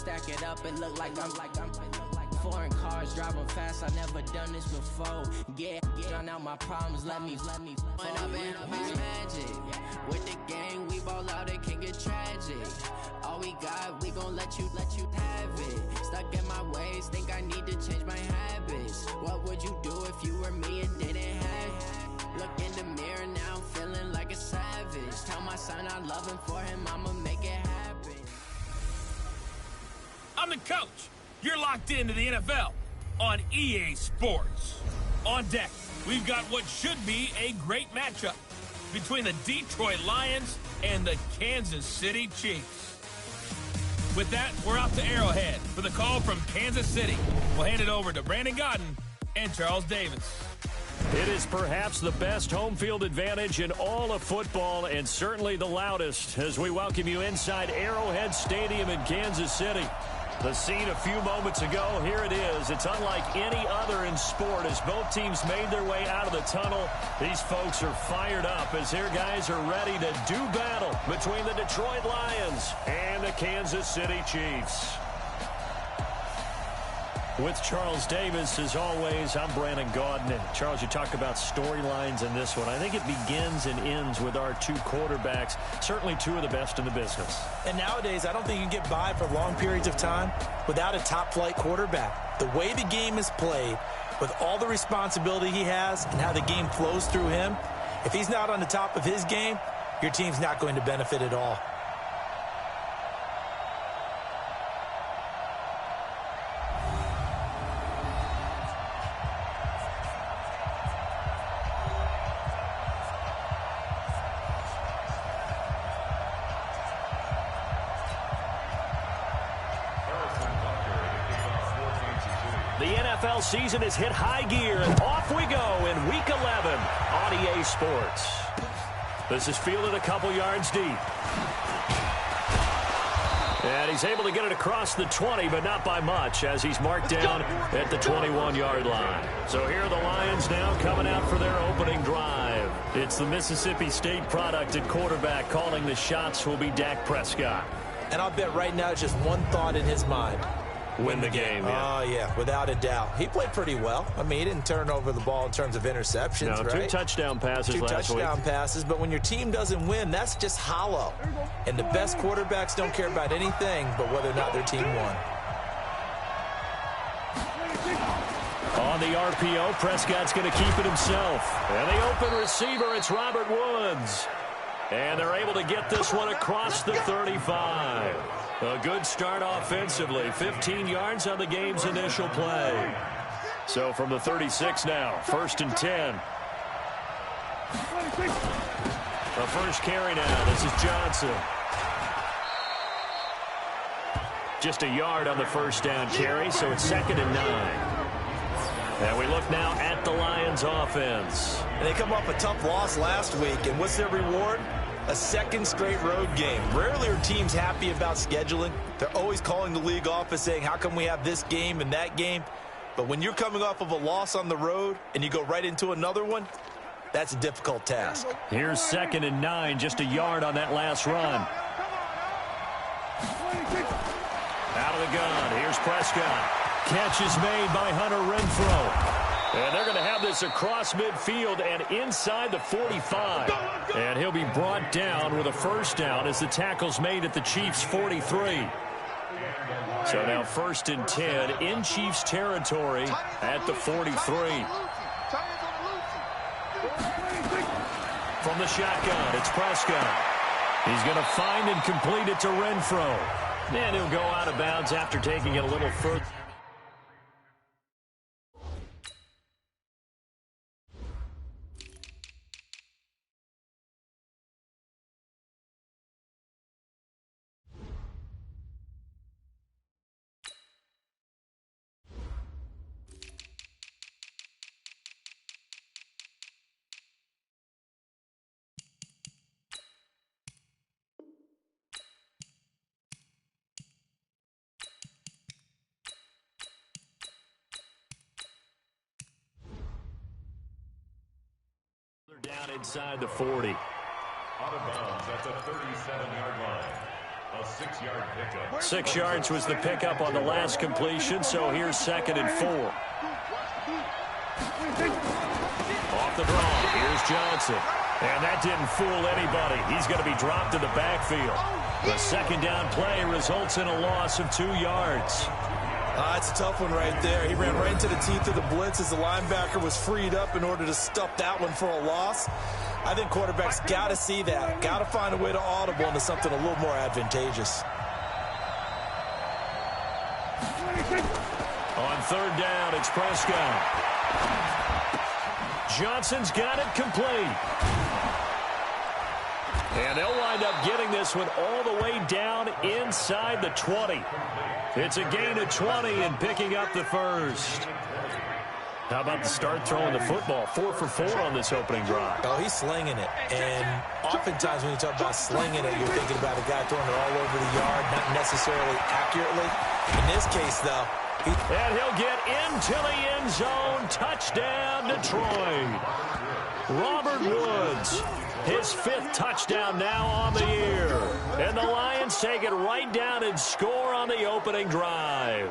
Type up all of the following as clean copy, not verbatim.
stack it up and look like I'm foreign cars driving fast. I never done this before. Yeah, drown out my problems. Let me. When I've been magic with the gang, we ball out. It can get tragic. All we got, we gon' let you have it. Stuck in my ways, think I need to change my habits. What would you do if you were me and didn't have it? Look in the mirror now, I'm feeling like a savage. Tell my son I love him, for him I'ma make it happen. I'm the coach. You're locked into the NFL on EA Sports. On deck, we've got what should be a great matchup between the Detroit Lions and the Kansas City Chiefs. With that, we're out to Arrowhead for the call from Kansas City. We'll hand it over to Brandon Godden and Charles Davis. It is perhaps the best home field advantage in all of football, and certainly the loudest, as we welcome you inside Arrowhead Stadium in Kansas City. The scene a few moments ago, here it is. It's unlike any other in sport as both teams made their way out of the tunnel. These folks are fired up as their guys are ready to do battle between the Detroit Lions and the Kansas City Chiefs. With Charles Davis, as always, I'm Brandon Godden. And Charles, you talk about storylines in this one. I think it begins and ends with our two quarterbacks, certainly two of the best in the business. And nowadays, I don't think you can get by for long periods of time without a top-flight quarterback. The way the game is played, with all the responsibility he has and how the game flows through him, if he's not on the top of his game, your team's not going to benefit at all. The NFL season has hit high gear, and off we go in Week 11 on EA Sports. This is fielded a couple yards deep. And he's able to get it across the 20, but not by much, as he's marked down at the 21-yard line. So here are the Lions now coming out for their opening drive. It's the Mississippi State product at quarterback. Calling the shots will be Dak Prescott. And I'll bet right now it's just one thought in his mind. Win the game, yeah. Oh, yeah, without a doubt. He played pretty well. I mean, he didn't turn over the ball in terms of interceptions, no, right? Two touchdown passes last week. 2 touchdown passes, but when your team doesn't win, that's just hollow. And the best quarterbacks don't care about anything but whether or not their team won. On the RPO, Prescott's going to keep it himself. And the open receiver, it's Robert Woods. And they're able to get this one across the 35. A good start offensively. 15 yards on the game's initial play. So from the 36 now, 1st and 10. The first carry now. This is Johnson. Just a yard on the first down carry, so it's 2nd and 9. And we look now at the Lions offense. And they come off a tough loss last week, and what's their reward? A 2nd straight road game. Rarely are teams happy about scheduling. They're always calling the league office saying, how come we have this game and that game? But when you're coming off of a loss on the road and you go right into another one, that's a difficult task. Here's 2nd and 9, just a yard on that last run. Out of the gun, here's Prescott. Catch is made by Hunter Renfrow. And they're going to have this across midfield and inside the 45. And he'll be brought down with a first down as the tackle's made at the Chiefs' 43. So now 1st and 10 in Chiefs territory at the 43. From the shotgun, it's Prescott. He's going to find and complete it to Renfrow. And he'll go out of bounds after taking it a little further. Down inside the 40. Out of bounds at the 37-yard line. A 6-yard pickup. 6 yards was the pickup on the last completion, so here's 2nd and 4. Off the draw, here's Johnson. And that didn't fool anybody. He's going to be dropped in the backfield. The 2nd down play results in a loss of 2 yards. It's a tough one right there. He ran right into the teeth of the blitz as the linebacker was freed up in order to stuff that one for a loss. I think quarterbacks got to see that. Got to find a way to audible into something a little more advantageous. On 3rd down, it's Prescott. Johnson's got it complete. And they'll wind up getting this one all the way down inside the 20. It's a gain of 20 and picking up the 1st. How about the start throwing the football? 4 for 4 on this opening drive. Oh, he's slinging it. And oftentimes when you talk about slinging it, you're thinking about a guy throwing it all over the yard, not necessarily accurately. In this case, though, and he'll get into the end zone. Touchdown, Detroit. Robert Woods, his 5th touchdown now on the year. And the Lions take it right down and score on the opening drive.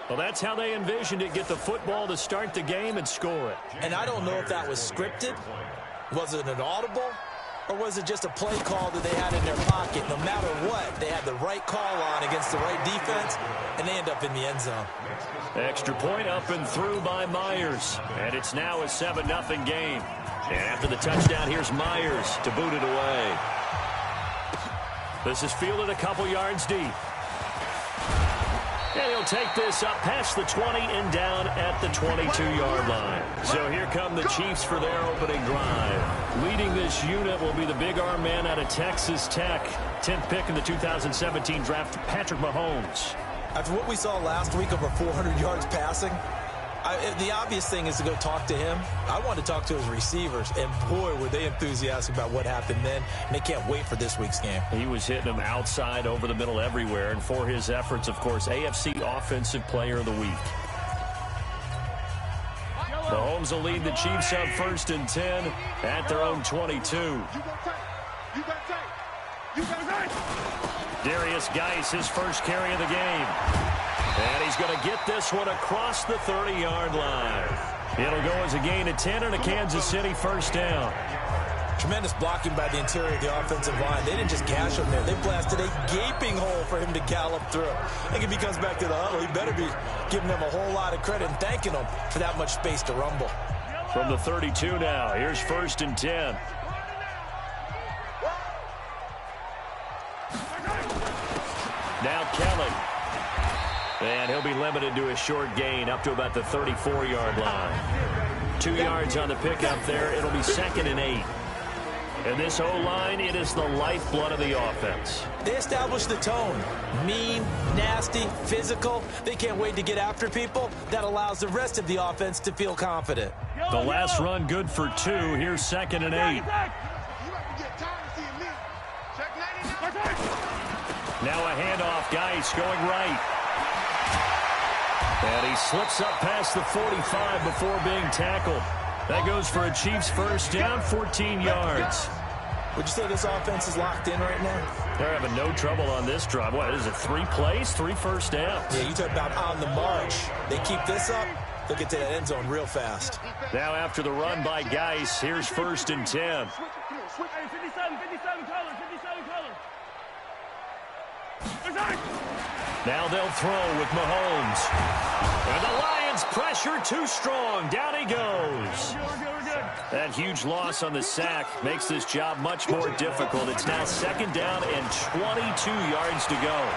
Well, that's how they envisioned it. Get the football to start the game and score it. And I don't know if that was scripted. Was it an audible? Or was it just a play call that they had in their pocket? No matter what, they had the right call on against the right defense, and they end up in the end zone. Extra point up and through by Myers. And it's now a 7-0 game. And after the touchdown, here's Myers to boot it away. This is fielded a couple yards deep. And he'll take this up past the 20 and down at the 22-yard line. So here come the Chiefs for their opening drive. Leading this unit will be the big arm man out of Texas Tech. 10th pick in the 2017 draft, Patrick Mahomes. After what we saw last week, over 400 yards passing, the obvious thing is to go talk to him. I want to talk to his receivers, and boy, were they enthusiastic about what happened then, and they can't wait for this week's game. He was hitting them outside, over the middle, everywhere, and for his efforts, of course, AFC Offensive Player of the Week. Mahomes will lead the Chiefs up 1st and 10 at their own 22. Darius Geis, his first carry of the game. And he's going to get this one across the 30-yard line. It'll go as a gain of 10 and a Kansas City 1st down. Tremendous blocking by the interior of the offensive line. They didn't just gash him there. They blasted a gaping hole for him to gallop through. I think if he comes back to the huddle, he better be giving them a whole lot of credit and thanking them for that much space to rumble. From the 32 now, here's 1st and 10. Now Kelly. And he'll be limited to a short gain up to about the 34-yard line. 2 yards on the pickup there. It'll be 2nd and 8. And this O-line, it is the lifeblood of the offense. They established the tone. Mean, nasty, physical. They can't wait to get after people. That allows the rest of the offense to feel confident. The last run good for 2. Here's 2nd and 8. Now a handoff. Geis going right. And he slips up past the 45 before being tackled. That goes for a Chiefs 1st down, 14 yards. Would you say this offense is locked in right now? They're having no trouble on this drive. What is it, 3 plays, 3 first downs? Yeah, you talk about on the march. They keep this up, they'll get to that end zone real fast. Now after the run by Geis, here's 1st and 10. 57 colors. Now they'll throw with Mahomes. And the Lions pressure too strong. Down he goes. That huge loss on the sack makes this job much more difficult. It's now 2nd down and 22 yards to go.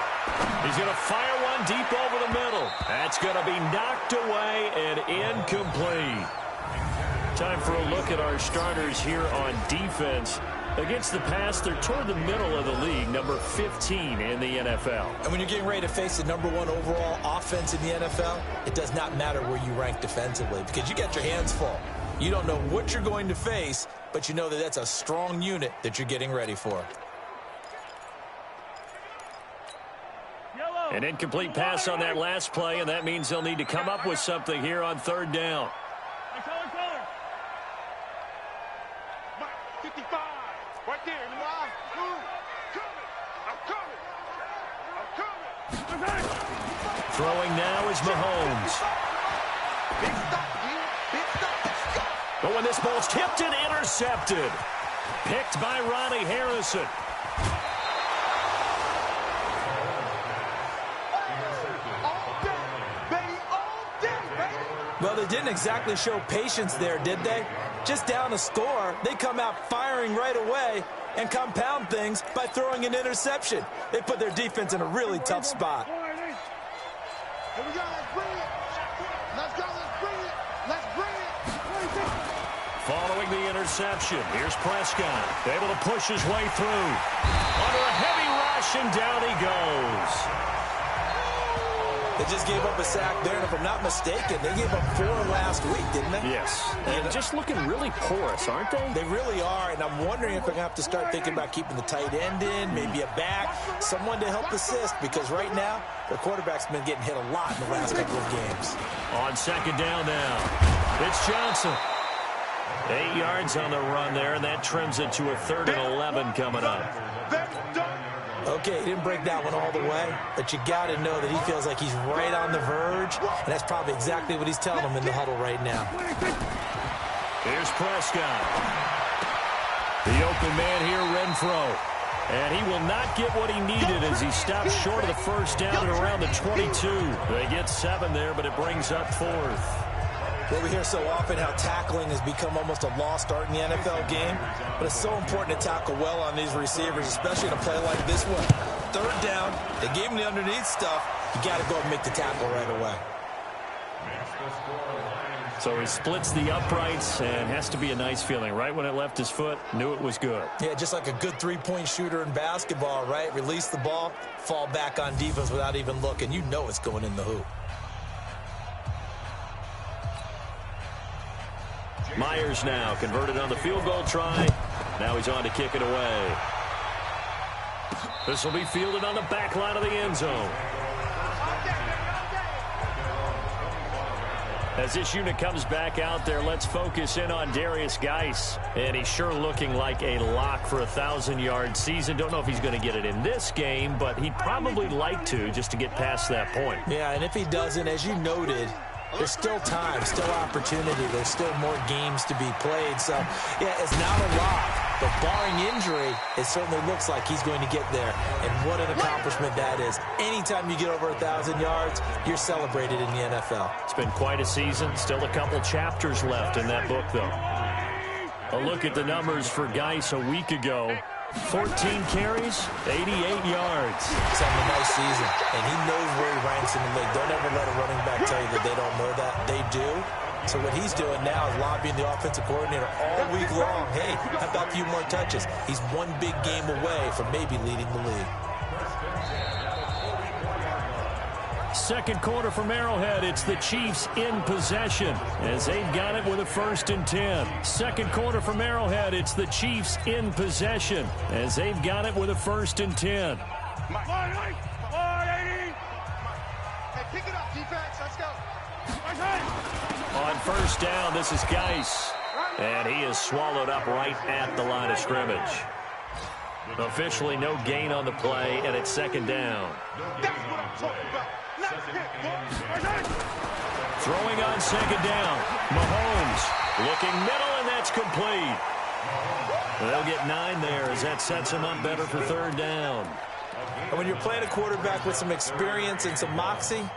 He's going to fire one deep over the middle. That's going to be knocked away and incomplete. Time for a look at our starters here on defense. Against the pass, they're toward the middle of the league, number 15 in the NFL. And when you're getting ready to face the number 1 overall offense in the NFL, it does not matter where you rank defensively because you got your hands full. You don't know what you're going to face, but you know that that's a strong unit that you're getting ready for. An incomplete pass on that last play, and that means they'll need to come up with something here on 3rd down. 55, right there. Throwing now is Mahomes. But when this ball's tipped and intercepted. Picked by Ronnie Harrison. Well, they didn't exactly show patience there, did they? Just down a score, they come out firing right away and compound things by throwing an interception. They put their defense in a really tough spot. Here we go, let's bring it. Let's go, let's bring it. Let's bring it. Following the interception, here's Prescott. Able to push his way through. Under a heavy rush, and down he goes. They just gave up a sack there, and if I'm not mistaken, they gave up 4 last week, didn't they? Yes. And just looking really porous, aren't they? They really are, and I'm wondering if they're going to have to start thinking about keeping the tight end in, maybe a back, someone to help assist, because right now, their quarterback's been getting hit a lot in the last couple of games. On second down now, it's Johnson. 8 yards on the run there, and that trims it to a 3rd and 11 coming up. Okay, he didn't break that one all the way, but you got to know that he feels like he's right on the verge, and that's probably exactly what he's telling them in the huddle right now. Here's Prescott. The open man here, Renfro. And he will not get what he needed as he stops short of the first down at around the 22. They get 7 there, but it brings up 4th. Well, we hear so often how tackling has become almost a lost art in the NFL game, but it's so important to tackle well on these receivers, especially in a play like this one. 3rd down, they gave him the underneath stuff. You got to go and make the tackle right away. So he splits the uprights, and has to be a nice feeling. Right when it left his foot, knew it was good. Yeah, just like a good 3-point shooter in basketball, right? Release the ball, fall back on defense without even looking. You know it's going in the hoop. Myers now converted on the field goal try. Now he's on to kick it away. This will be fielded on the back line of the end zone. As this unit comes back out there, let's focus in on Darius Geis. And he's sure looking like a lock for a 1,000-yard season. Don't know if he's going to get it in this game, but he'd probably like to just to get past that point. Yeah, and if he doesn't, as you noted, there's still time, still opportunity. There's still more games to be played. So, yeah, it's not a lock. But barring injury, it certainly looks like he's going to get there. And what an accomplishment that is. Anytime you get over 1,000 yards, you're celebrated in the NFL. It's been quite a season. Still a couple chapters left in that book, though. A look at the numbers for Geis a week ago. 14 carries, 88 yards. He's having a nice season, and he knows where he ranks in the league. Don't ever let a running back tell you that they don't know that. They do. So what he's doing now is lobbying the offensive coordinator all week long. Hey, how about a few more touches? He's one big game away from maybe leading the league. Second quarter from Arrowhead. It's the Chiefs in possession as they've got it with a 1st and 10. Second quarter from Arrowhead. It's the Chiefs in possession as they've got it with a 1st and 10. Hey, pick it up, defense. Let's go. On 1st down, this is Geis. And he is swallowed up right at the line of scrimmage. Officially no gain on the play, and it's 2nd down. That's what I'm talking about. Throwing on 2nd down. Mahomes looking middle, and that's complete. They'll get 9 there as that sets him up better for 3rd down. And when you're playing a quarterback with some experience and some moxie,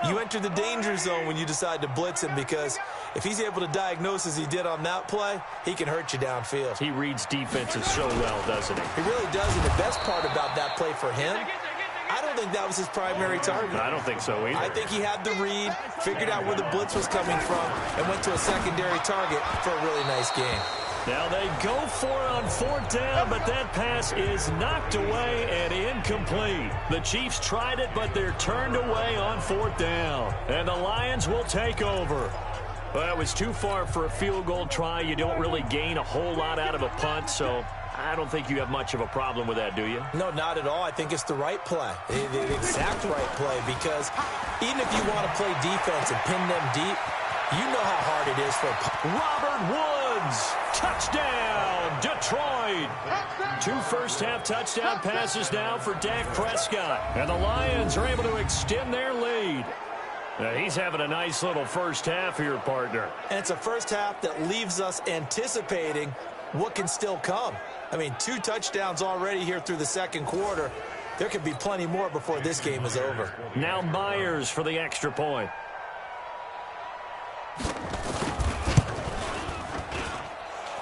you enter the danger zone when you decide to blitz him, because if he's able to diagnose as he did on that play, he can hurt you downfield. He reads defenses so well, doesn't he? He really does, and the best part about that play for him, I don't think that was his primary target. I don't think so either. I think he had the read, figured out where the blitz was coming from, and went to a secondary target for a really nice game. Now they go for it on 4th down, but that pass is knocked away and incomplete. The Chiefs tried it, but they're turned away on 4th down. And the Lions will take over. Well, it was too far for a field goal try. You don't really gain a whole lot out of a punt, so I don't think you have much of a problem with that, do you? No, not at all. I think it's the right play, the exact right play, because even if you want to play defense and pin them deep, you know how hard it is for Robert Woods Lions. Touchdown, Detroit. 2 first-half touchdown passes now for Dak Prescott. And the Lions are able to extend their lead. He's having a nice little first half here, partner. And it's a first half that leaves us anticipating what can still come. I mean, 2 touchdowns already here through the second quarter. There could be plenty more before this game is over. Now Myers for the extra point.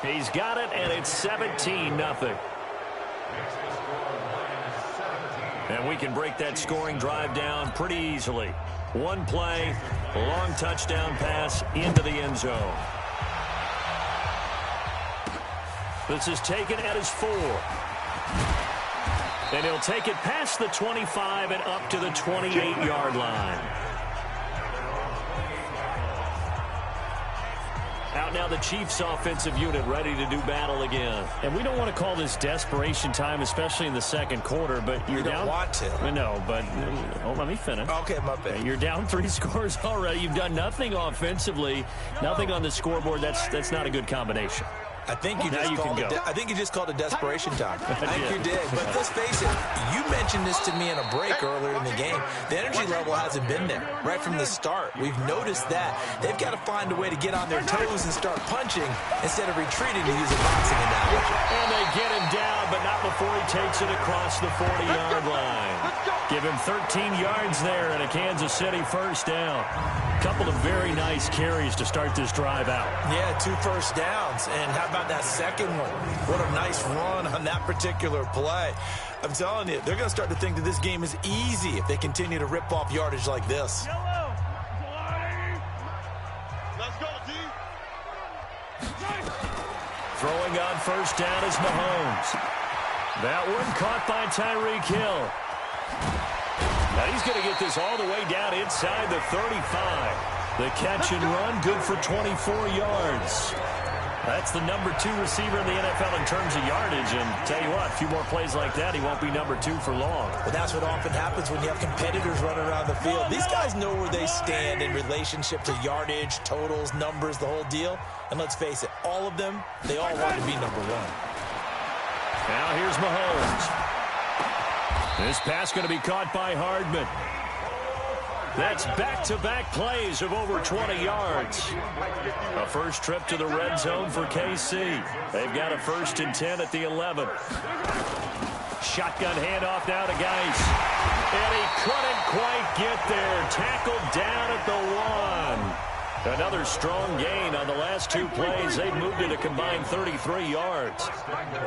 He's got it, and it's 17-0. And we can break that scoring drive down pretty easily. 1 play, long touchdown pass into the end zone. This is taken at his 4. And he'll take it past the 25 and up to the 28-yard line. Out now the Chiefs offensive unit ready to do battle again. And we don't want to call this desperation time, especially in the second quarter, but you're down. You don't want to. No, but let me finish. Okay, my bad. You're down 3 scores already. You've done nothing offensively, nothing on the scoreboard. That's not a good combination. I think you just called it desperation time. I think you did. But let's face it, you mentioned this to me in a break earlier in the game. The energy level hasn't been there right from the start. We've noticed that. They've got to find a way to get on their toes and start punching instead of retreating, to use a boxing analogy. And they get him down, but not before he takes it across the 40-yard line. Give him 13 yards there and a Kansas City first down. Couple of very nice carries to start this drive out. Yeah, 2 first downs. And how about that second one? What a nice run on that particular play. I'm telling you, they're going to start to think that this game is easy if they continue to rip off yardage like this. Let's go, D. Throwing on first down is Mahomes. That one caught by Tyreek Hill. Now he's going to get this all the way down inside the 35. The catch and run, good for 24 yards. That's the number 2 receiver in the NFL in terms of yardage. And tell you what, a few more plays like that, he won't be number 2 for long. But that's what often happens when you have competitors running around the field. These guys know where they stand in relationship to yardage, totals, numbers, the whole deal. And let's face it, all of them, they all want to be number 1. Now here's Mahomes. This pass going to be caught by Hardman. That's back-to-back plays of over 20 yards. A first trip to the red zone for KC. They've got a 1st and 10 at the 11. Shotgun handoff now to Geis. And he couldn't quite get there. Tackled down at the 1. Another strong gain on the last 2 plays. They've moved it a combined 33 yards.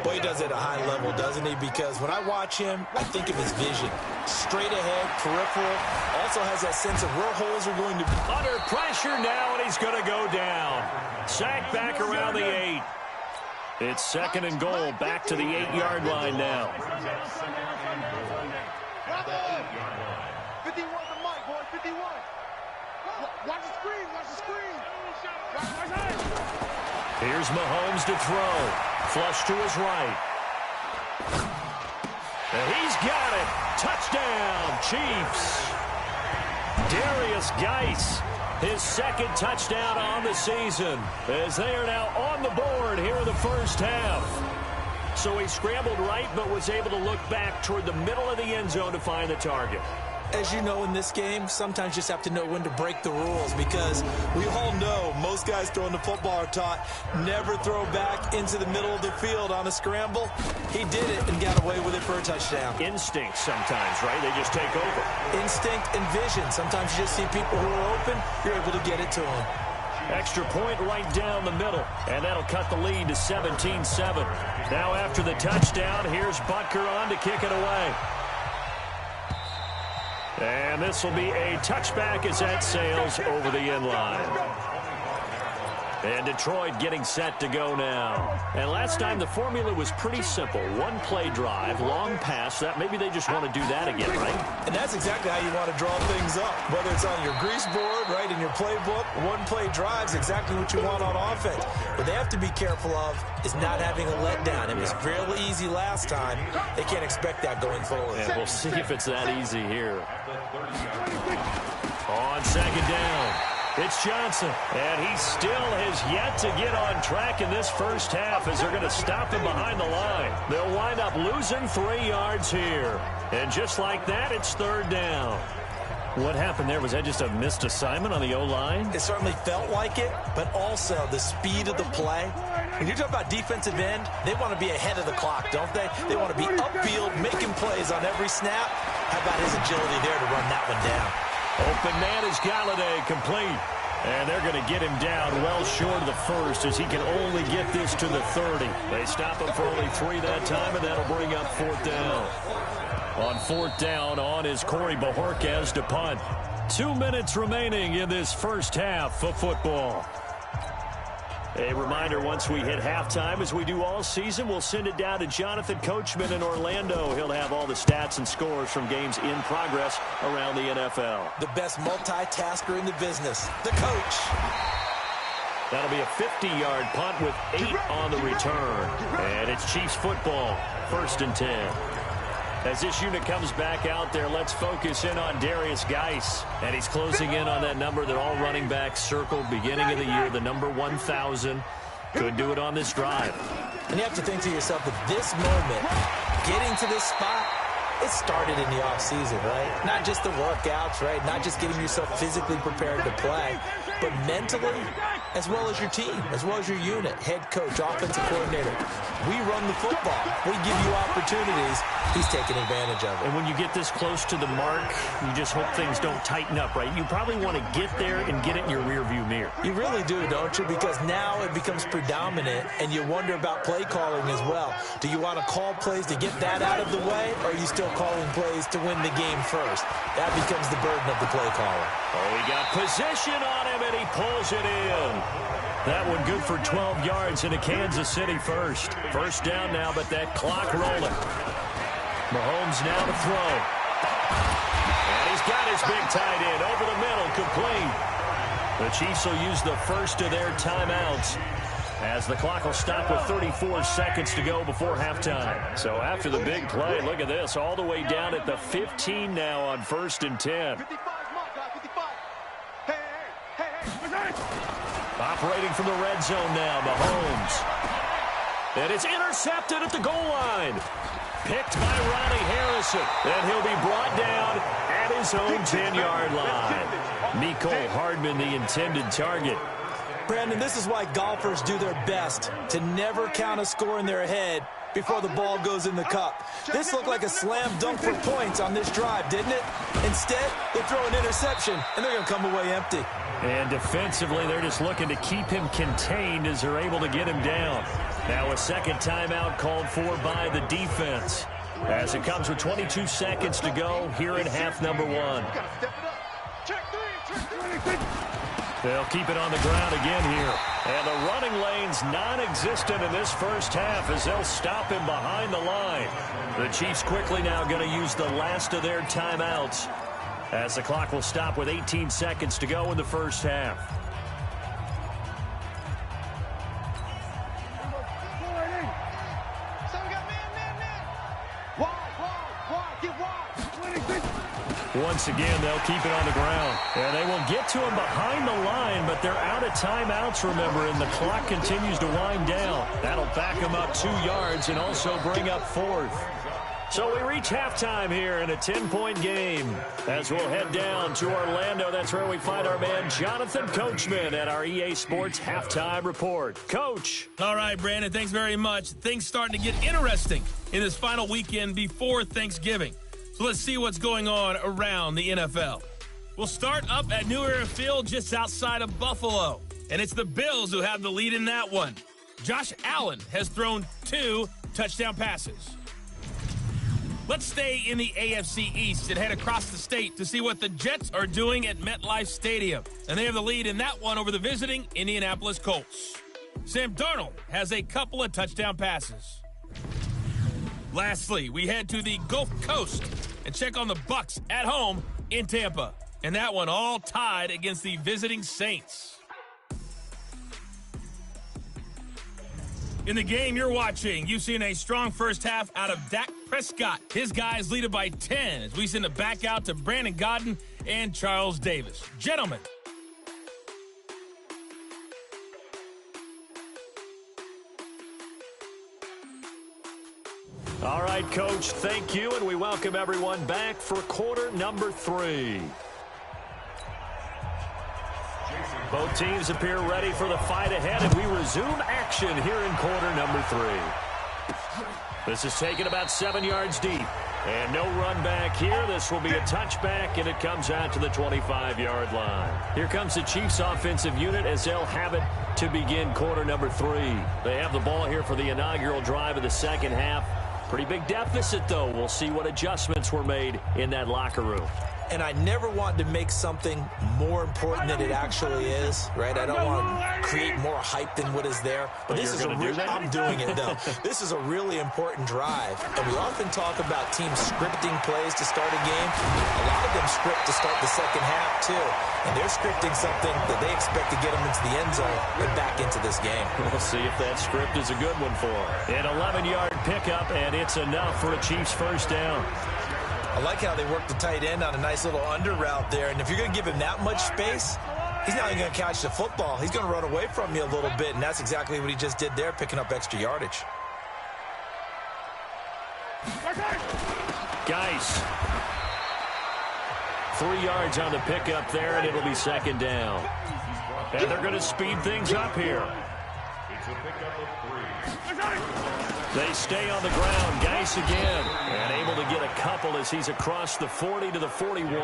Boy, he does it at a high level, doesn't he? Because when I watch him, I think of his vision. Straight ahead, peripheral. Also has that sense of where holes are going to be. Under pressure now, and he's going to go down. Sacked back around the 8. It's 2nd and goal, back to the 8-yard line now. 51 the mic, boy, 51. Watch the screen, watch the screen. Here's Mahomes to throw. Flush to his right. And he's got it. Touchdown, Chiefs. Darius Geis, his 2nd touchdown on the season, as they are now on the board here in the first half. So he scrambled right, but was able to look back toward the middle of the end zone to find the target. As you know, in this game, sometimes you just have to know when to break the rules, because we all know most guys throwing the football are taught never throw back into the middle of the field on a scramble. He did it and got away with it for a touchdown. Instinct sometimes, right? They just take over. Instinct and vision. Sometimes you just see people who are open, you're able to get it to them. Extra point right down the middle, and that'll cut the lead to 17-7. Now after the touchdown, here's Butker on to kick it away. And this will be a touchback as that sails over the end line. And Detroit getting set to go now. And last time the formula was pretty simple. 1-play drive, long pass. That maybe they just want to do that again, right? And that's exactly how you want to draw things up. Whether it's on your grease board, right, in your playbook, 1-play drive's exactly what you want on offense. What they have to be careful of is not having a letdown. It was fairly easy last time. They can't expect that going forward. Yeah, we'll see if it's that easy here. On 2nd down. It's Johnson, and he still has yet to get on track in this first half as they're going to stop him behind the line. They'll wind up losing 3 yards here. And just like that, it's third down. What happened there? Was that just a missed assignment on the O-line? It certainly felt like it, but also the speed of the play. When you're talking about defensive end, they want to be ahead of the clock, don't they? They want to be upfield, making plays on every snap. How about his agility there to run that one down? Open man is Galladay, complete. And they're going to get him down well short of the first as he can only get this to the 30. They stop him for only 3 that time, and that'll bring up fourth down. On fourth down, on is Corey Bajorquez to punt. 2 minutes remaining in this first half of football. A reminder, once we hit halftime, as we do all season, we'll send it down to Jonathan Coachman in Orlando. He'll have all the stats and scores from games in progress around the NFL. The best multitasker in the business, the coach. That'll be a 50-yard punt with 8 on the return. And it's Chiefs football, 1st and 10. As this unit comes back out there, let's focus in on Darius Geis. And he's closing in on that number that all running backs circled beginning of the year, the number 1,000. Could do it on this drive. And you have to think to yourself that this moment, getting to this spot, it started in the offseason, right? Not just the workouts, right? Not just getting yourself physically prepared to play, but mentally, as well as your team, as well as your unit, head coach, offensive coordinator. We run the football. We give you opportunities. He's taking advantage of it. And when you get this close to the mark, you just hope things don't tighten up, right? You probably want to get there and get it in your rearview mirror. You really do, don't you? Because now it becomes predominant, and you wonder about play calling as well. Do you want to call plays to get that out of the way, or are you still calling plays to win the game first? That becomes the burden of the play caller. Oh, he got position on him, and he pulls it in. That one good for 12 yards into Kansas City first. First down now, but that clock rolling. Mahomes now to throw. And he's got his big tight end over the middle, complete. The Chiefs will use the first of their timeouts as the clock will stop with 34 seconds to go before halftime. So after the big play, look at this, all the way down at the 15 now on 1st and 10. Operating from the red zone now, Mahomes. And it's intercepted at the goal line. Picked by Ronnie Harrison. And he'll be brought down at his own 10-yard line. Mecole Hardman, the intended target. Brandon, this is why golfers do their best to never count a score in their head before the ball goes in the cup. This looked like a slam dunk for points on this drive, didn't it? Instead, they throw an interception, and they're going to come away empty. And defensively, they're just looking to keep him contained as they're able to get him down. Now a second timeout called for by the defense as it comes with 22 seconds to go here in half number 1. They'll keep it on the ground again here. And the running lane's non-existent in this first half as they'll stop him behind the line. The Chiefs quickly now going to use the last of their timeouts as the clock will stop with 18 seconds to go in the first half. Once again, they'll keep it on the ground. And they will get to him behind the line, but they're out of timeouts, remember, and the clock continues to wind down. That'll back them up 2 yards and also bring up 4th. So we reach halftime here in a 10-point game. As we'll head down to Orlando, that's where we find our man Jonathan Coachman at our EA Sports Halftime Report. Coach. All right, Brandon, thanks very much. Things starting to get interesting in this final weekend before Thanksgiving. So let's see what's going on around the NFL. We'll start up at New Era Field just outside of Buffalo. And it's the Bills who have the lead in that one. Josh Allen has thrown 2 touchdown passes. Let's stay in the AFC East and head across the state to see what the Jets are doing at MetLife Stadium. And they have the lead in that one over the visiting Indianapolis Colts. Sam Darnold has a couple of touchdown passes. Lastly, we head to the Gulf Coast and check on the Bucs at home in Tampa. And that one all tied against the visiting Saints. In the game you're watching, you've seen a strong first half out of Dak Prescott. His guys lead it by 10 as we send it back out to Brandon Godden and Charles Davis. Gentlemen. All right, Coach, thank you, and we welcome everyone back for quarter number 3. Both teams appear ready for the fight ahead, and we resume action here in quarter number 3. This is taken about 7 yards deep. And no run back here. This will be a touchback, and it comes out to the 25-yard line. Here comes the Chiefs offensive unit as they'll have it to begin quarter number 3. They have the ball here for the inaugural drive of the second half. Pretty big deficit, though. We'll see what adjustments were made in that locker room. And I never want to make something more important than it actually is, right? I don't want to create more hype than what is there. But this is I'm doing it, though. This is a really important drive. And we often talk about teams scripting plays to start a game. A lot of them script to start the second half, too. And they're scripting something that they expect to get them into the end zone and back into this game. We'll see if that script is a good one for them. An 11-yard pickup, and it's enough for a Chiefs first down. I like how they work the tight end on a nice little under route there. And if you're going to give him that much space, he's not even going to catch the football. He's going to run away from you a little bit, and that's exactly what he just did there, picking up extra yardage. Geis. 3 yards on the pickup there, and it'll be second down. And they're going to speed things up here. They stay on the ground. Geis again. And able to get a couple as he's across the 40 to the 41.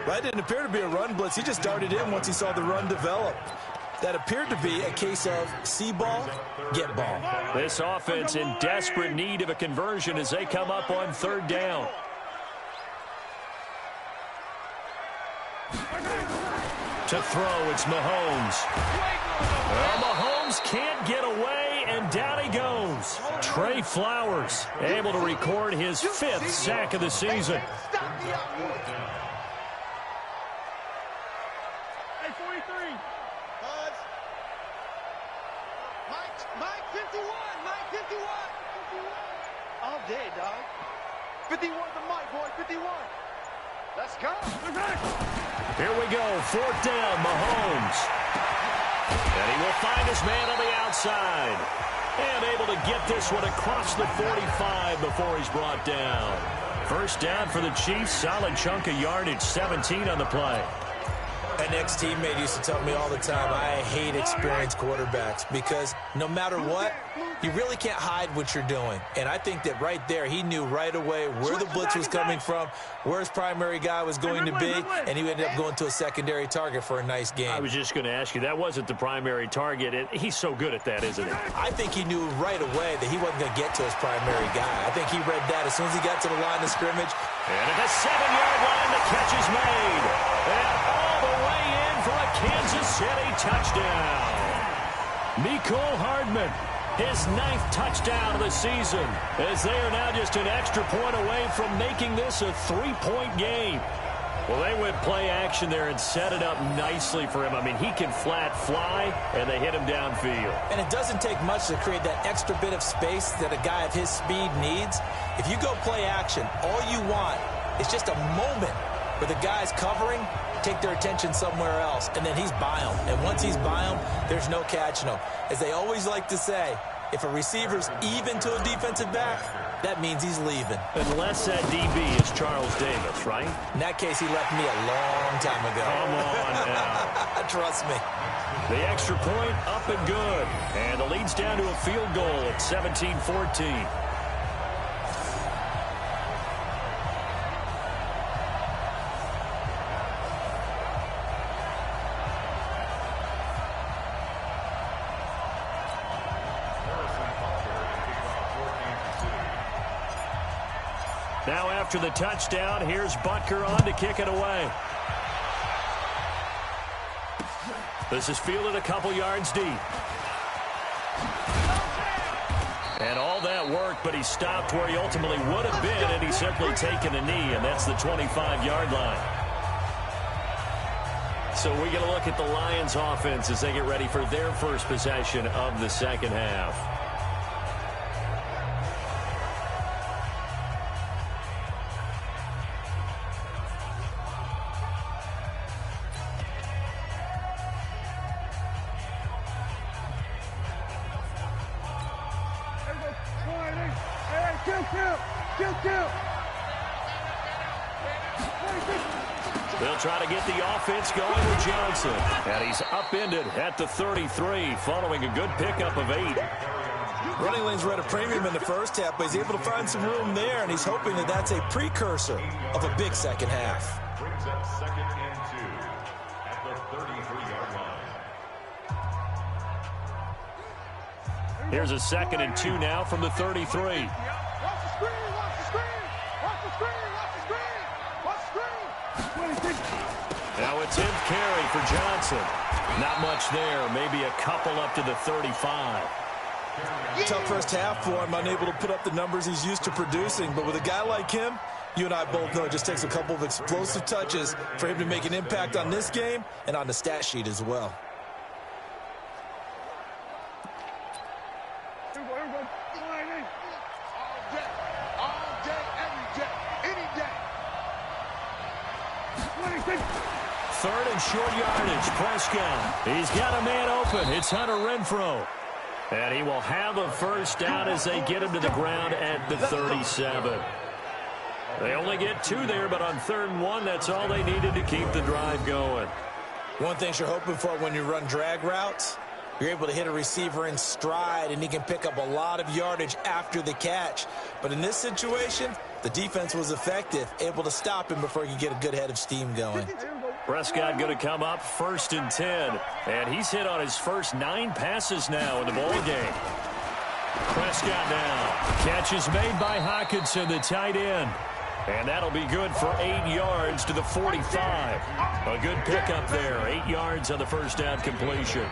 That didn't appear to be a run blitz. He just darted in once he saw the run develop. That appeared to be a case of see ball, get ball. This offense in desperate need of a conversion as they come up on third down. To throw, it's Mahomes. Well, Mahomes can't get away, and down he goes. Trey Flowers able to record his 5th sack of the season. Hey, 43. Mike 51. Mike 51. All day, dog. 51 to Mike, boy. 51. Let's go. Here we go. 4th down, Mahomes. And he will find his man on the outside. And able to get this one across the 45 before he's brought down. First down for the Chiefs. Solid chunk of yardage. 17 on the play. An ex-teammate used to tell me all the time, I hate experienced quarterbacks because no matter what, you really can't hide what you're doing. And I think that right there, he knew right away where the blitz was coming from, where his primary guy was going to be, and he ended up going to a secondary target for a nice game. I was just going to ask you, that wasn't the primary target. He's so good at that, isn't he? I think he knew right away that he wasn't going to get to his primary guy. I think he read that as soon as he got to the line of scrimmage. And at the 7-yard line, the catch is made. And all the way in for a Kansas City touchdown. Mecole Hardman, his 9th touchdown of the season, as they are now just an extra point away from making this a 3-point game. Well, they went play action there and set it up nicely for him. I mean, he can flat fly, and they hit him downfield. And it doesn't take much to create that extra bit of space that a guy of his speed needs. If you go play action, all you want is just a moment where the guy's covering, take their attention somewhere else, and then he's by him. And once he's by him, there's no catching him. As they always like to say, if a receiver's even to a defensive back, that means he's leaving. Unless that DB is Charles Davis, right? In that case, he left me a long time ago. Come on now. Trust me. The extra point up and good. And the lead's down to a field goal at 17-14. Now after the touchdown, here's Butker on to kick it away. This is fielded a couple yards deep. And all that worked, but he stopped where he ultimately would have been, and he's simply taken a knee, and that's the 25-yard line. So we get a look at the Lions offense as they get ready for their first possession of the second half. Kill. They'll try to get the offense going with Johnson. And he's upended at the 33 following a good pickup of 8. Running lanes were at a premium in the first half, but he's able to find some room there, and he's hoping that that's a precursor of a big second half. Brings up 2nd and 2 at the 33-yard line. Here's a 2nd and 2 now from the 33. Watch the screen. Now a 10th carry for Johnson. Not much there. Maybe a couple up to the 35. Tough first half for him, unable to put up the numbers he's used to producing. But with a guy like him, you and I both know it just takes a couple of explosive touches for him to make an impact on this game and on the stat sheet as well. Third and short yardage. Prescott. He's got a man open. It's Hunter Renfrow. And he will have a first down as they get him to the ground at the 37. They only get 2 there, but on 3rd and 1, that's all they needed to keep the drive going. One thing you're hoping for when you run drag routes, you're able to hit a receiver in stride, and he can pick up a lot of yardage after the catch. But in this situation, the defense was effective, able to stop him before he could get a good head of steam going. Prescott going to come up 1st and 10. And he's hit on his first 9 passes now in the ball game. Prescott now. Catch is made by Hockenson, the tight end. And that'll be good for 8 yards to the 45. A good pickup there. 8 yards on the first down completion.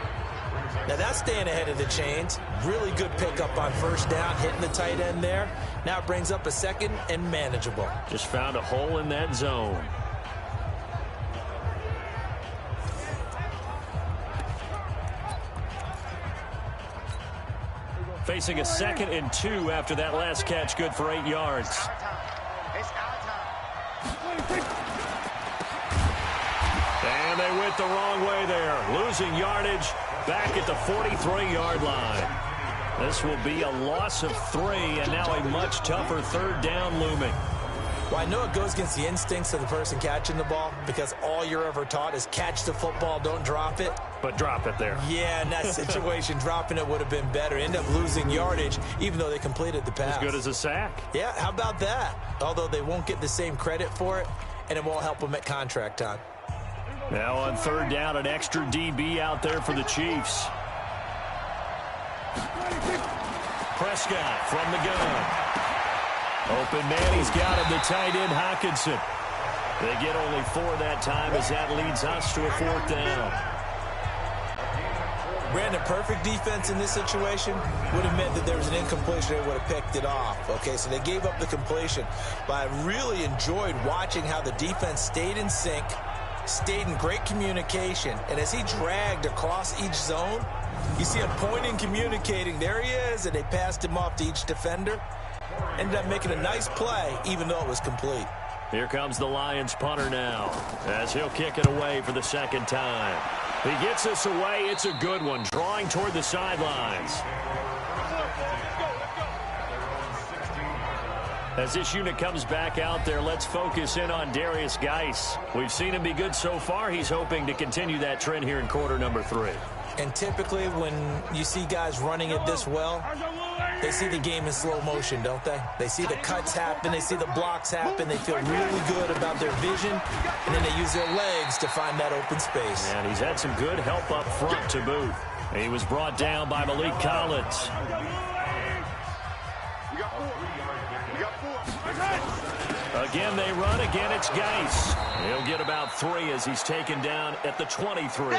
Now that's staying ahead of the chains. Really good pickup on first down, hitting the tight end there. Now it brings up a 2nd and manageable. Just found a hole in that zone. Facing a 2nd and 2 after that last catch, good for 8 yards. And they went the wrong way there. Losing yardage back at the 43-yard line. This will be a loss of 3, and now a much tougher 3rd down looming. Well, I know it goes against the instincts of the person catching the ball because all you're ever taught is catch the football, don't drop it. But drop it there. Yeah, in that situation, dropping it would have been better. End up losing yardage, even though they completed the pass. As good as a sack. Yeah, how about that? Although they won't get the same credit for it, and it won't help them at contract time. Now on 3rd down, an extra DB out there for the Chiefs. Prescott from the gun. Open man, he's got him, the tight end, Hockenson. They get only 4 that time as that leads us to a 4th down. Brandon, perfect defense in this situation would have meant that there was an incompletion. They would have picked it off. Okay, so they gave up the completion. But I really enjoyed watching how the defense stayed in sync, stayed in great communication. And as he dragged across each zone, you see him pointing, communicating. There he is, and they passed him off to each defender. Ended up making a nice play, even though it was complete. Here comes the Lions punter now, as he'll kick it away for the 2nd time. He gets this away. It's a good one, drawing toward the sidelines. As this unit comes back out there, let's focus in on Darius Geis. We've seen him be good so far. He's hoping to continue that trend here in quarter number 3. And typically when you see guys running it this well, they see the game in slow motion, don't they? They see the cuts happen, they see the blocks happen, they feel really good about their vision, and then they use their legs to find that open space. And he's had some good help up front to boot. He was brought down by Malik Collins. Again, they run. Again, it's Geis. He'll get about 3 as he's taken down at the 23.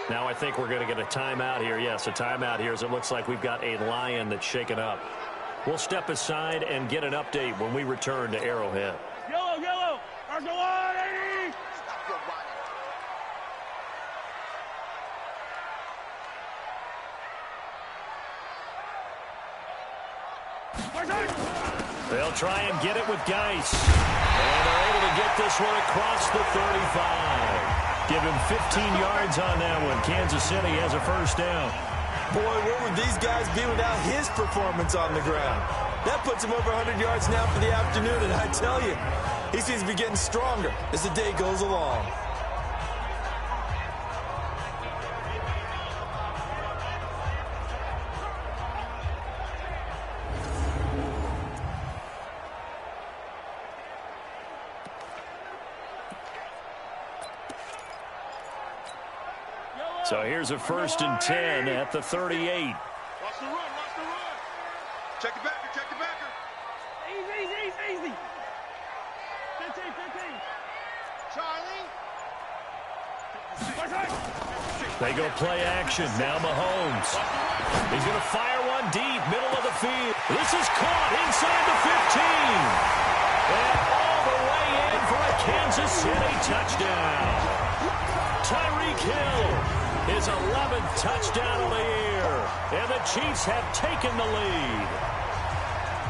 Now I think we're going to get a timeout here. Yes, a timeout here as it looks like we've got a Lion that's shaken up. We'll step aside and get an update when we return to Arrowhead. Yellow, yellow. Argolani. They'll try and get it with Geis. And they're able to get this one across the 35. Give him 15 yards on that one. Kansas City has a first down. Boy, where would these guys be without his performance on the ground? That puts him over 100 yards now for the afternoon, and I tell you, he seems to be getting stronger as the day goes along. So here's a 1st and 10 at the 38. Watch the run, watch the run. Check the backer, check the backer. Easy. 15. Charlie. They go play action. Now Mahomes. He's going to fire one deep, middle of the field. This is caught inside the 15. And all the way in for a Kansas City touchdown. Tyreek Hill. His 11th touchdown of the year. And the Chiefs have taken the lead.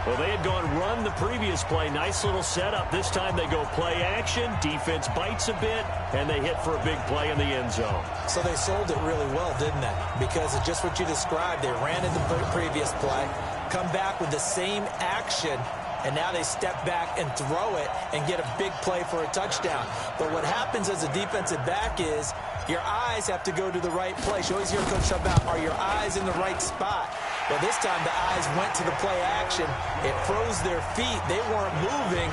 Well, they had gone run the previous play. Nice little setup. This time they go play action. Defense bites a bit, and they hit for a big play in the end zone. So they sold it really well, didn't they? Because it's just what you described. They ran in the previous play, come back with the same action, and now they step back and throw it and get a big play for a touchdown. But what happens as a defensive back is your eyes have to go to the right place. You always hear Coach talk about, are your eyes in the right spot? Well, this time the eyes went to the play action. It froze their feet. They weren't moving,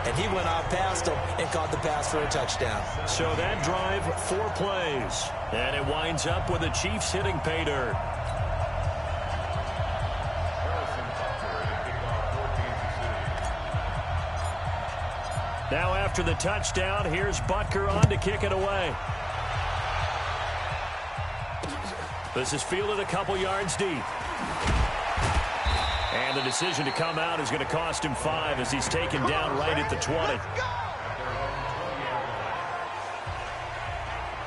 and he went on past them and caught the pass for a touchdown. So that drive, 4 plays. And it winds up with the Chiefs hitting pay dirt. Now after the touchdown, here's Butker on to kick it away. This is fielded a couple yards deep. And the decision to come out is going to cost him 5 as he's taken down right at the 20.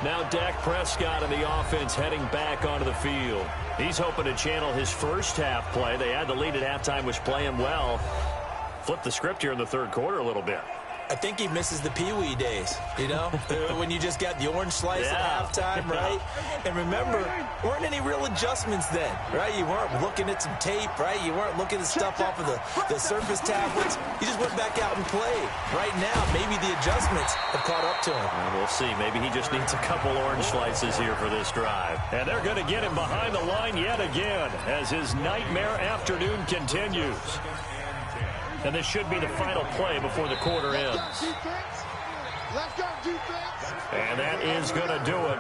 Now Dak Prescott and the offense heading back onto the field. He's hoping to channel his first half play. They had the lead at halftime, was playing well. Flip the script here in the third quarter a little bit. I think he misses the Pee-wee days, you know, when you just got the orange slice at halftime, right? And remember, weren't any real adjustments then, right? You weren't looking at some tape, right? You weren't looking at stuff off of the surface tablets. You just went back out and played. Right now, maybe the adjustments have caught up to him. And we'll see. Maybe he just needs a couple orange slices here for this drive. And they're going to get him behind the line yet again as his nightmare afternoon continues. And this should be the final play before the quarter ends. Let's go, defense. And that is going to do it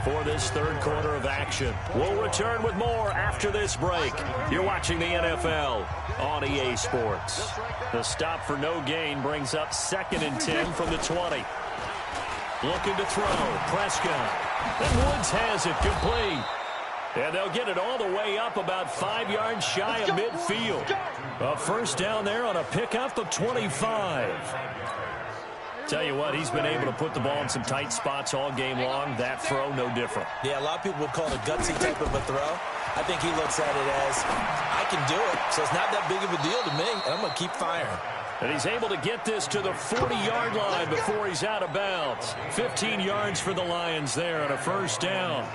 for this third quarter of action. We'll return with more after this break. You're watching the NFL on EA Sports. The stop for no gain brings up 2nd and 10 from the 20. Looking to throw. Prescott. Then Woods has it complete. And they'll get it all the way up about 5 yards shy of midfield. A first down there on a pickup of 25. Tell you what, he's been able to put the ball in some tight spots all game long. That throw, no different. Yeah, a lot of people would call it a gutsy type of a throw. I think he looks at it as, I can do it, so it's not that big of a deal to me, and I'm going to keep firing. And he's able to get this to the 40-yard line before he's out of bounds. 15 yards for the Lions there on a first down.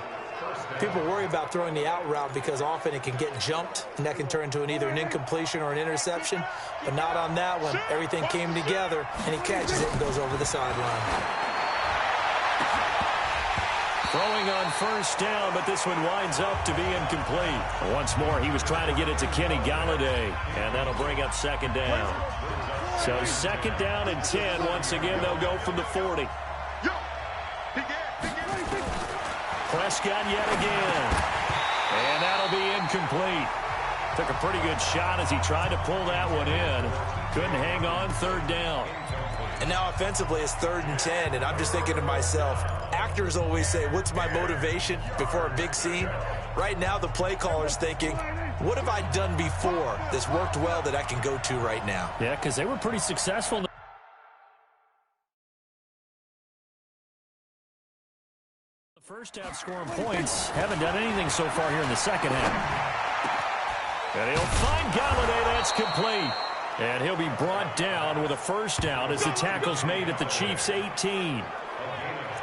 People worry about throwing the out route because often it can get jumped, and that can turn into either an incompletion or an interception. But not on that one. Everything came together, and he catches it and goes over the sideline. Throwing on first down, but this one winds up to be incomplete. Once more, he was trying to get it to Kenny Galladay, and that'll bring up 2nd down. So 2nd down and 10. Once again, they'll go from the 40. Prescott yet again. And that'll be incomplete. Took a pretty good shot as he tried to pull that one in. Couldn't hang on, 3rd down. And now offensively it's 3rd and 10, and I'm just thinking to myself, actors always say, what's my motivation before a big scene? Right now the play caller's thinking, what have I done before that's worked well that I can go to right now? Yeah, because they were pretty successful. First half scoring points. Haven't done anything so far here in the second half. And he'll find Galladay. That's complete. And he'll be brought down with a first down as the tackle's made at the Chiefs' 18.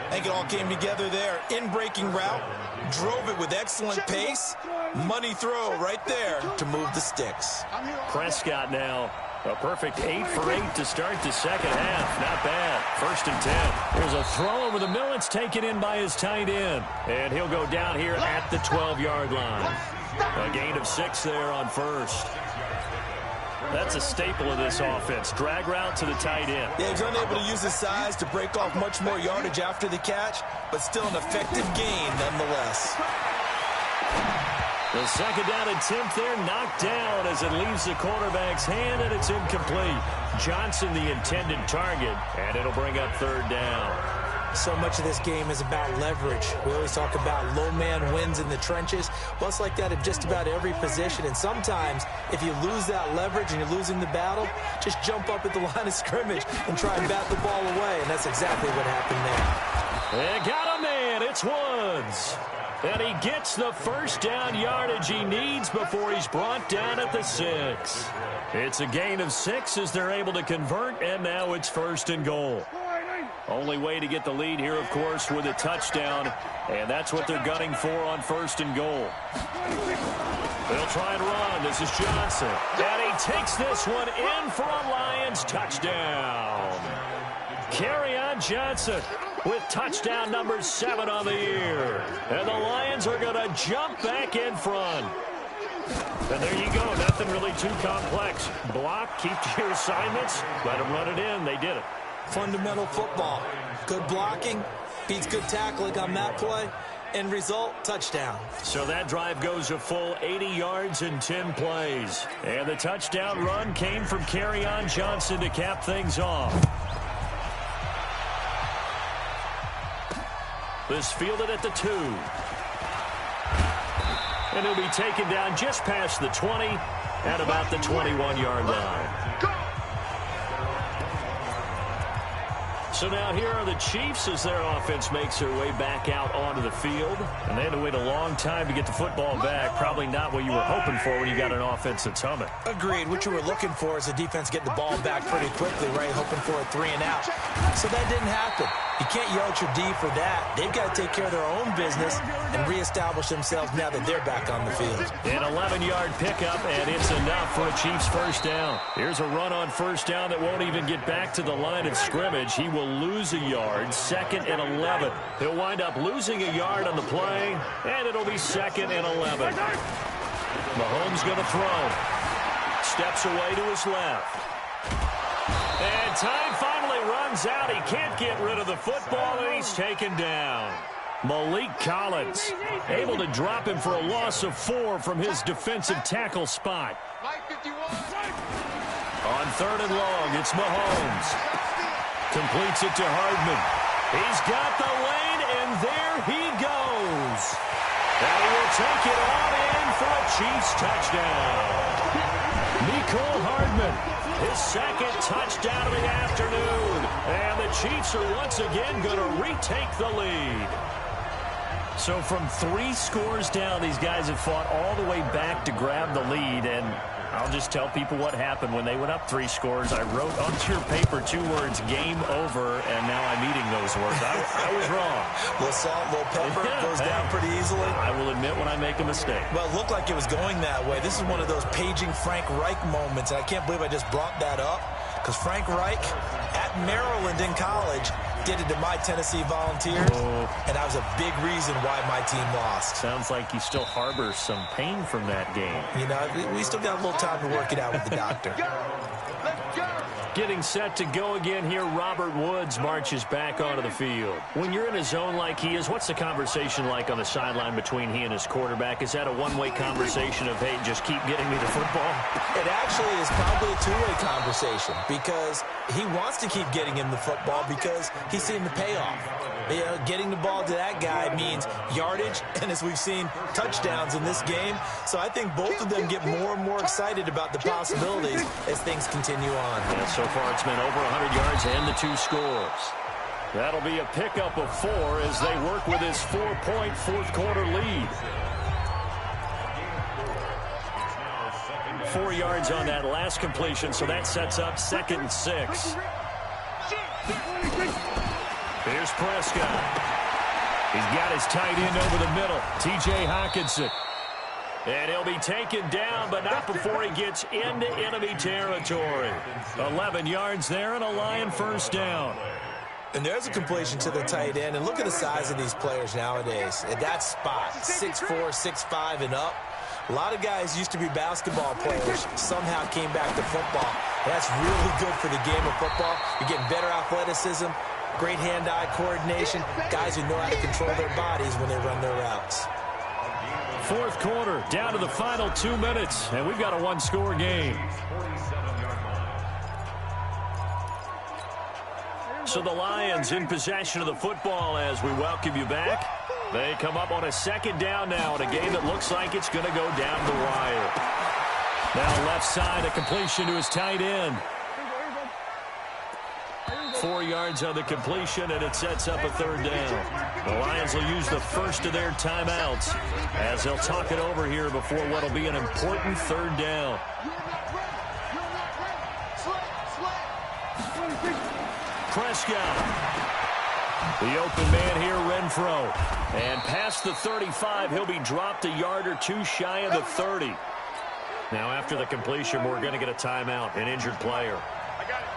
I think it all came together there. In-breaking route, drove it with excellent pace. Money throw right there to move the sticks. Prescott now. A perfect 8 for 8 to start the second half. Not bad. 1st and 10. There's a throw over the middle. It's taken in by his tight end. And he'll go down here at the 12-yard line. A gain of 6 there on 1st. That's a staple of this offense. Drag route to the tight end. Yeah, he's unable to use his size to break off much more yardage after the catch, but still an effective gain nonetheless. The 2nd down attempt there knocked down as it leaves the quarterback's hand, and it's incomplete. Johnson the intended target, and it'll bring up 3rd down. So much of this game is about leverage. We always talk about low man wins in the trenches. Well, it's like that at just about every position. And sometimes, if you lose that leverage and you're losing the battle, just jump up at the line of scrimmage and try and bat the ball away. And that's exactly what happened there. They got a man. It's Woods. And he gets the 1st down yardage he needs before he's brought down at the 6. It's a gain of 6 as they're able to convert, and now it's 1st and goal. Only way to get the lead here, of course, with a touchdown, and that's what they're gunning for on 1st and goal. They'll try and run. This is Johnson. And he takes this one in for a Lions touchdown. Kerryon Johnson with touchdown number 7 on the year. And the Lions are going to jump back in front. And there you go. Nothing really too complex. Block, keep to your assignments, let them run it in. They did it. Fundamental football. Good blocking beats good tackling on that play. End result, touchdown. So that drive goes a full 80 yards in 10 plays. And the touchdown run came from Kerryon Johnson to cap things off. This fielded at the 2. And he'll be taken down just past the 20 at about the 21-yard line. So now here are the Chiefs as their offense makes their way back out onto the field. And they had to wait a long time to get the football back. Probably not what you were hoping for when you got an offense that's humming. Agreed. What you were looking for is the defense getting the ball back pretty quickly, right? Hoping for a 3 and out. So that didn't happen. You can't yell at your D for that. They've got to take care of their own business and reestablish themselves now that they're back on the field. An 11-yard pickup, and it's enough for a Chiefs 1st down. Here's a run on 1st down that won't even get back to the line of scrimmage. He will lose a yard, 2nd and 11. He'll wind up losing a yard on the play, and it'll be 2nd and 11. Mahomes going to throw. Steps away to his left. And time finally runs out. He can't get rid of the football, and he's taken down. Malik Collins able to drop him for a loss of 4 from his defensive tackle spot. On 3rd and long, it's Mahomes. Completes it to Hardman. He's got the lane, and there he goes. And he will take it on in for a Chiefs touchdown. Mecole Hardman, his 2nd touchdown of the afternoon. And the Chiefs are once again going to retake the lead. So from 3 scores down, these guys have fought all the way back to grab the lead. And I'll just tell people what happened when they went up 3 scores. I wrote onto your paper 2 words, game over, and now I'm eating those words. I was wrong. A little salt, a little pepper, goes down pretty easily. I will admit when I make a mistake. Well, it looked like it was going that way. This is one of those paging Frank Reich moments, and I can't believe I just brought that up, because Frank Reich at Maryland in college did it to my Tennessee Volunteers, and that was a big reason why my team lost. Sounds like you still harbor some pain from that game. You know, we still got a little time to work it out with the doctor. Getting set to go again here, Robert Woods marches back onto the field. When you're in a zone like he is, what's the conversation like on the sideline between he and his quarterback? Is that a one-way conversation of, hey, just keep getting me the football? It actually is probably a 2-way conversation because he wants to keep getting him the football because he's seeing the payoff. You know, getting the ball to that guy means yardage, and as we've seen, touchdowns in this game. So I think both of them get more and more excited about the possibilities as things continue on. Yeah, so far it's been over 100 yards and the 2 scores. That'll be a pickup of 4 as they work with his 4-point 4th quarter lead. 4 yards on that last completion, so that sets up 2nd and 6. Here's Prescott. He's got his tight end over the middle, T.J. Hawkinson. And he'll be taken down, but not before he gets into enemy territory. 11 yards there and a Lion first down. And there's a completion to the tight end. And look at the size of these players nowadays. At that spot, 6'4", 6'5", and up. A lot of guys used to be basketball players, somehow came back to football. That's really good for the game of football. You're getting better athleticism, great hand-eye coordination, guys who know how to control their bodies when they run their routes. Fourth quarter, down to the final 2 minutes, and we've got a one-score game. So the Lions in possession of the football as we welcome you back. They come up on a second down now in a game that looks like it's going to go down the wire. Now left side, a completion to his tight end. 4 yards on the completion, and it sets up a third down. The Lions will use the first of their timeouts as they'll talk it over here before what will be an important third down. Prescott. The open man here, Renfro. And past the 35, he'll be dropped a yard or two shy of the 30. Now after the completion, we're going to get a timeout, an injured player.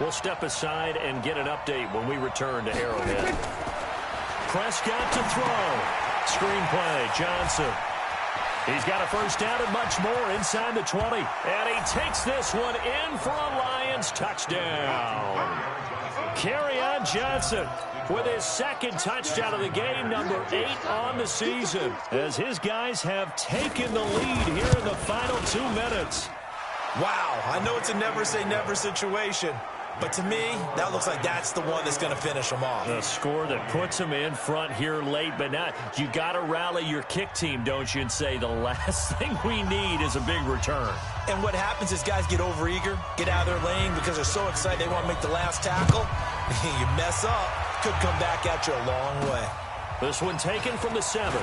We'll step aside and get an update when we return to Arrowhead. Prescott to throw. Screenplay, Johnson. He's got a first down and much more inside the 20. And he takes this one in for a Lions touchdown. Kerryon Johnson with his second touchdown of the game, number 8 on the season, as his guys have taken the lead here in the final 2 minutes. Wow, I know it's a never-say-never situation, but to me, that looks like that's the one that's going to finish them off. A score that puts them in front here late, but not. You got to rally your kick team, don't you, and say the last thing we need is a big return. And what happens is guys get overeager, get out of their lane because they're so excited they want to make the last tackle. You mess up, could come back at you a long way. This one taken from the 7.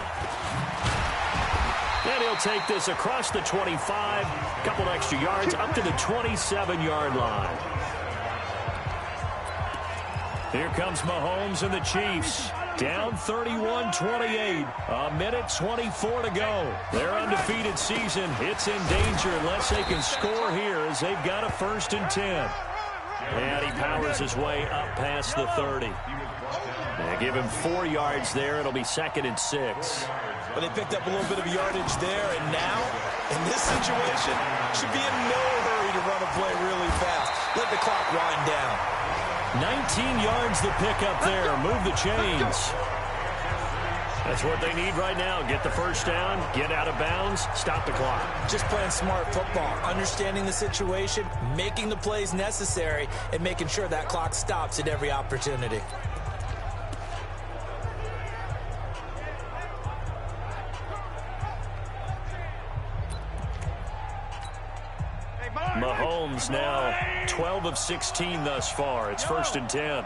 And he'll take this across the 25, couple extra yards up to the 27-yard line. Here comes Mahomes and the Chiefs. Down 31-28. A minute 24 to go. Their undefeated season, it's in danger unless they can score here as they've got a 1st and 10. And he powers his way up past the 30. They give him 4 yards there. It'll be 2nd and 6. But they picked up a little bit of yardage there, and now, in this situation, should be in no hurry to run a play really fast. Let the clock wind down. 19 yards the pickup there. Move the chains. That's what they need right now. Get the first down, get out of bounds, stop the clock. Just playing smart football, understanding the situation, making the plays necessary, and making sure that clock stops at every opportunity. Mahomes now 12 of 16 thus far. It's 1st and 10.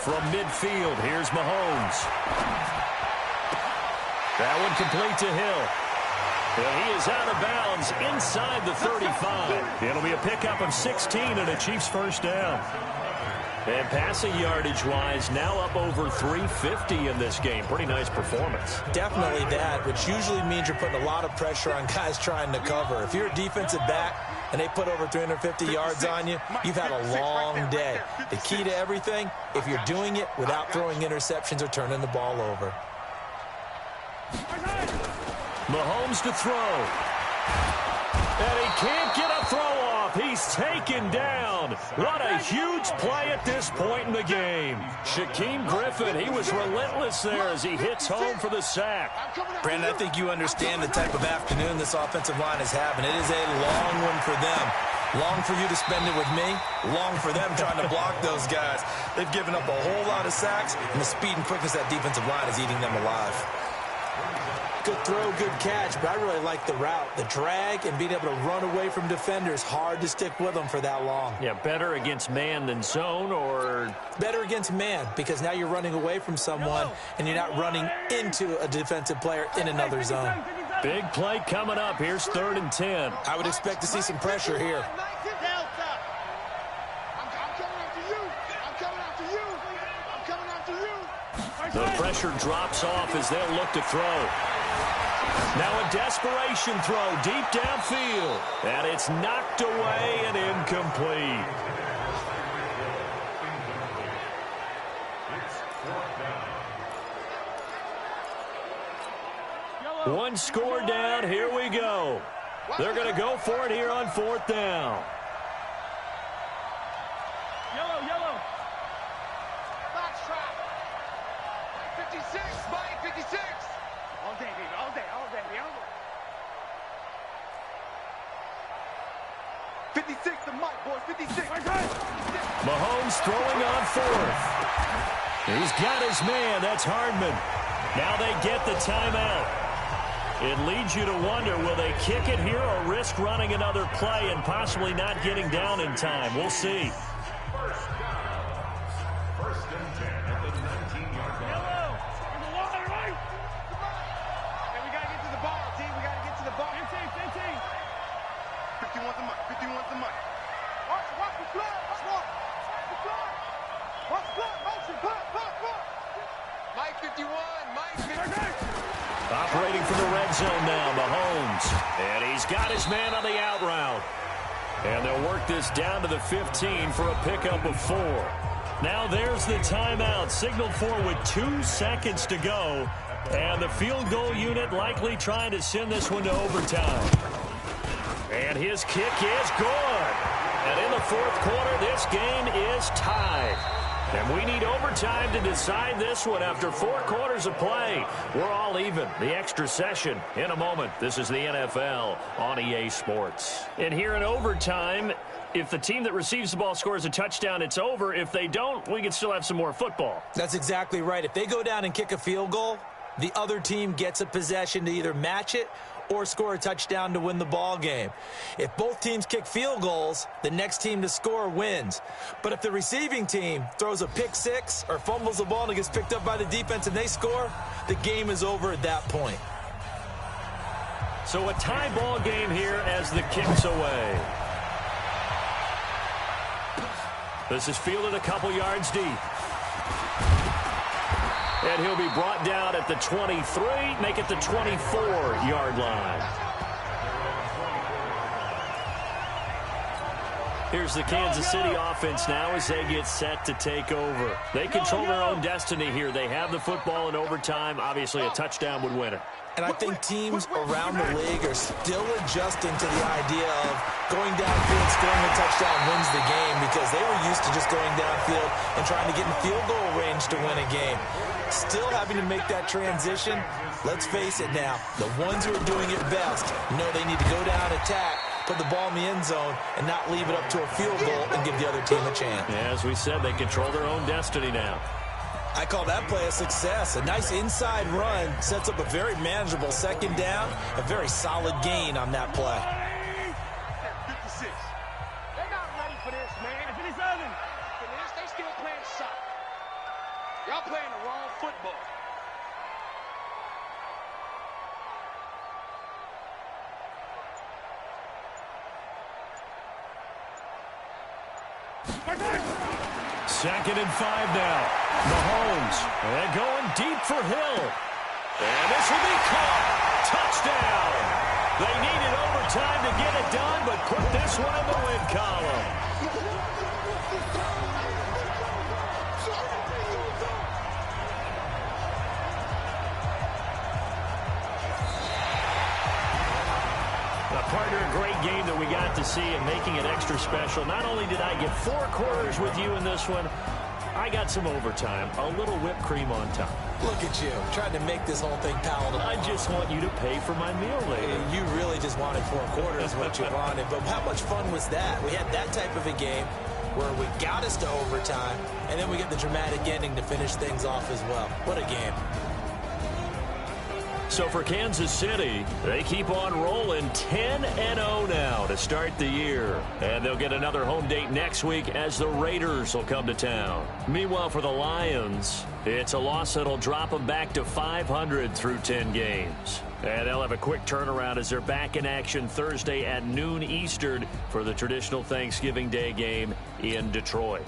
From midfield, here's Mahomes. That one complete to Hill. And he is out of bounds inside the 35. It'll be a pickup of 16 and a Chiefs first down. And passing yardage-wise, now up over 350 in this game. Pretty nice performance. Definitely that, which usually means you're putting a lot of pressure on guys trying to cover. If you're a defensive back and they put over 350 yards on you, you've had a long day. The key to everything, if you're doing it without throwing interceptions or turning the ball over. Mahomes to throw. And he can't get a throw off. He's taken down. What a huge play at this point in the game. Shaquem Griffin, he was relentless there as he hits home for the sack. Brandon, I think you understand the type of afternoon this offensive line is having. It is a long one for them. Long for you to spend it with me. Long for them trying to block those guys. They've given up a whole lot of sacks, and the speed and quickness of that defensive line is eating them alive. Good throw, good catch, but I really like the route. The drag and being able to run away from defenders, hard to stick with them for that long. Yeah, better against man than zone, or? Better against man, because now you're running away from someone and you're not running into a defensive player in another zone. Big play coming up. Here's 3rd and 10. I would expect to see some pressure here. The pressure drops off as they'll look to throw. Now a desperation throw deep downfield. And it's knocked away and incomplete. One score down. Here we go. They're going to go for it here on 4th down. Yellow. Box trap. 56, Mike, 56. All day, baby, all day. 56, the Mike, boys, 56. Mahomes throwing on 4th. He's got his man. That's Hardman. Now they get the timeout. It leads you to wonder, will they kick it here or risk running another play and possibly not getting down in time? We'll see. First and 10 at the 19-yard line. Hey, we got to get to the ball, team. We got to get to the ball. 15. 51's the Mike. Watch the blood. Watch the blood. Motion. Put. Mike 51. Mike 51. Operating from the red zone now, Mahomes. And he's got his man on the out route. And they'll work this down to the 15 for a pickup of 4. Now there's the timeout, signaled for with 2 seconds to go. And the field goal unit likely trying to send this one to overtime. And his kick is good. And in the 4th quarter, this game is tied. And we need overtime to decide this one after 4 quarters of play. We're all even. The extra session in a moment. This is the NFL on EA Sports. And here in overtime, if the team that receives the ball scores a touchdown, it's over. If they don't, we can still have some more football. That's exactly right. If they go down and kick a field goal, the other team gets a possession to either match it or score a touchdown to win the ball game. If both teams kick field goals, the next team to score wins. But if the receiving team throws a pick six or fumbles the ball and it gets picked up by the defense and they score, the game is over at that point. So a tie ball game here as the kick's away. This is fielded a couple yards deep. And he'll be brought down at the 23, make it the 24-yard line. Here's the Kansas City offense now as they get set to take over. They control their own destiny here. They have the football in overtime. Obviously, a touchdown would win it. And I think teams around the league are still adjusting to the idea of going downfield, scoring a touchdown wins the game, because they were used to just going downfield and trying to get in field goal range to win a game. Still having to make that transition. Let's face it now, the ones who are doing it best know they need to go down, attack, put the ball in the end zone, and not leave it up to a field goal and give the other team a chance. Yeah, as we said, they control their own destiny now. I call that play a success. A nice inside run sets up a very manageable second down, a very solid gain on that play. 56. They're not ready for this, man. 57. For this, they still playing soccer. Y'all playing the wrong football. Second and 5 now. Mahomes, and going deep for Hill. And this will be caught. Touchdown. They needed overtime to get it done, but put this one in the win column. Partner, a great game that we got to see and making it extra special. Not only did I get 4 quarters with you in this one, I got some overtime, a little whipped cream on top. Look at you, trying to make this whole thing palatable. I just want you to pay for my meal later. You really just wanted 4 quarters, what you wanted. But how much fun was that? We had that type of a game where we got us to overtime, and then we get the dramatic ending to finish things off as well. What a game. So for Kansas City, they keep on rolling 10-0 now to start the year. And they'll get another home date next week as the Raiders will come to town. Meanwhile, for the Lions, it's a loss that'll drop them back to 500 through 10 games. And they'll have a quick turnaround as they're back in action Thursday at noon Eastern for the traditional Thanksgiving Day game in Detroit.